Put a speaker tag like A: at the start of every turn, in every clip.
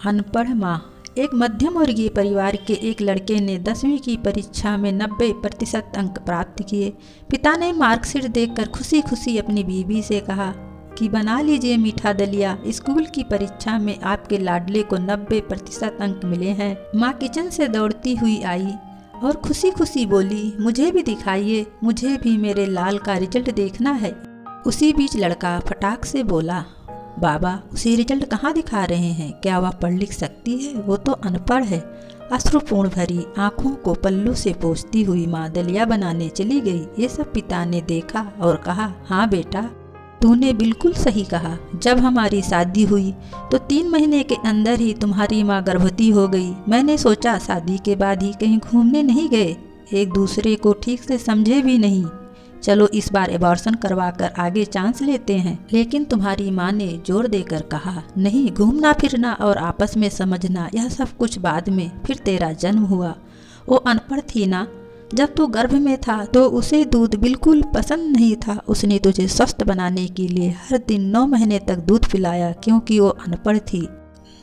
A: अनपढ़ माँ। एक मध्यम वर्गीय परिवार के एक लड़के ने 10वीं की परीक्षा में 90% अंक प्राप्त किए। पिता ने मार्कशीट देखकर खुशी खुशी अपनी बीवी से कहा कि बना लीजिए मीठा दलिया, स्कूल की परीक्षा में आपके लाडले को 90% अंक मिले हैं। माँ किचन से दौड़ती हुई आई और खुशी खुशी बोली, मुझे भी दिखाइए, मुझे भी मेरे लाल का रिजल्ट देखना है। उसी बीच लड़का फटाक से बोला, बाबा उसे रिजल्ट कहाँ दिखा रहे हैं, क्या वह पढ़ लिख सकती है, वो तो अनपढ़ है। अश्रुपूर्ण भरी आंखों को पल्लू से पोंछती हुई माँ दलिया बनाने चली गई। ये सब पिता ने देखा और कहा, हाँ बेटा, तूने बिल्कुल सही कहा। जब हमारी शादी हुई तो 3 महीने के अंदर ही तुम्हारी माँ गर्भवती हो गई। मैंने सोचा शादी के बाद ही कहीं घूमने नहीं गए, एक दूसरे को ठीक से समझे भी नहीं, चलो इस बार एबॉर्शन करवा कर आगे चांस लेते हैं। लेकिन तुम्हारी माँ ने जोर देकर कहा, नहीं, घूमना फिरना और आपस में समझना यह सब कुछ बाद में। फिर तेरा जन्म हुआ। वो अनपढ़ थी ना, जब तू गर्भ में था तो उसे दूध बिल्कुल पसंद नहीं था। उसने तुझे स्वस्थ बनाने के लिए हर दिन 9 महीने तक दूध पिलाया, क्योंकि वो अनपढ़ थी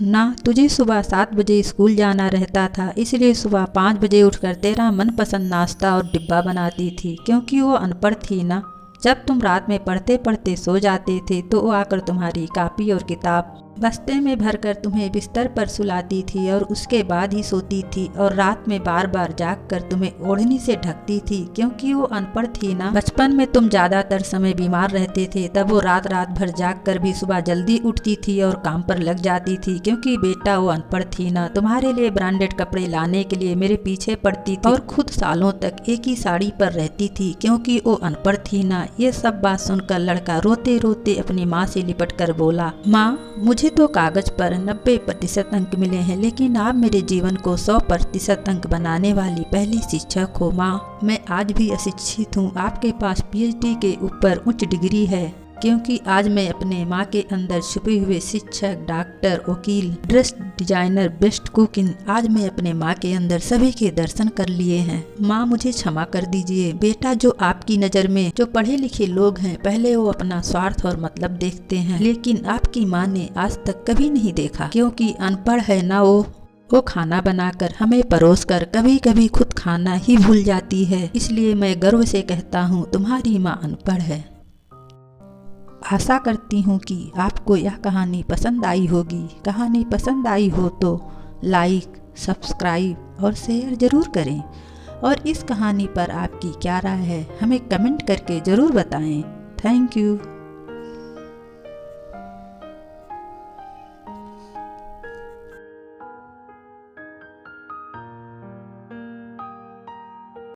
A: ना। तुझे सुबह 7 बजे स्कूल जाना रहता था, इसलिए सुबह 5 बजे उठकर तेरा मनपसंद नाश्ता और डिब्बा बनाती थी, क्योंकि वो अनपढ़ थी ना। जब तुम रात में पढ़ते पढ़ते सो जाते थे तो वो आकर तुम्हारी कॉपी और किताब बस्ते में भरकर तुम्हें बिस्तर पर सुलाती थी और उसके बाद ही सोती थी, और रात में बार बार जागकर तुम्हें ओढ़नी से ढकती थी, क्योंकि वो अनपढ़ थी ना। बचपन में तुम ज़्यादातर समय बीमार रहते थे, तब वो रात रात भर जागकर भी सुबह जल्दी उठती थी और काम पर लग जाती थी, क्योंकि बेटा वो अनपढ़ थी ना। तुम्हारे लिए ब्रांडेड कपड़े लाने के लिए मेरे पीछे पड़ती थी और खुद सालों तक एक ही साड़ी पर रहती थी, क्योंकि वो अनपढ़ थी ना। ये सब बात सुनकर लड़का रोते रोते अपनी माँ से लिपट कर बोला, माँ, मुझे तो कागज पर 90% अंक मिले हैं, लेकिन आप मेरे जीवन को 100% अंक बनाने वाली पहली शिक्षक हो। माँ, मैं आज भी अशिक्षित हूँ, आपके पास PhD के ऊपर उच्च डिग्री है, क्योंकि आज मैं अपने माँ के अंदर छुपे हुए शिक्षक, डॉक्टर, वकील, ड्रेस डिजाइनर, बेस्ट कुकिंग, आज मैं अपने माँ के अंदर सभी के दर्शन कर लिए हैं। माँ, मुझे क्षमा कर दीजिए। बेटा, जो आपकी नज़र में जो पढ़े लिखे लोग हैं, पहले वो अपना स्वार्थ और मतलब देखते हैं, लेकिन आपकी माँ ने आज तक कभी नहीं देखा, क्योंकि अनपढ़ है ना वो खाना बनाकर हमें परोस कर कभी कभी खुद खाना ही भूल जाती है। इसलिए मैं गर्व से कहता हूँ, तुम्हारी माँ अनपढ़ है। आशा करती हूँ कि आपको यह कहानी पसंद आई होगी। कहानी पसंद आई हो तो लाइक, सब्सक्राइब और शेयर ज़रूर करें, और इस कहानी पर आपकी क्या राय है हमें कमेंट करके ज़रूर बताएं। Thank you.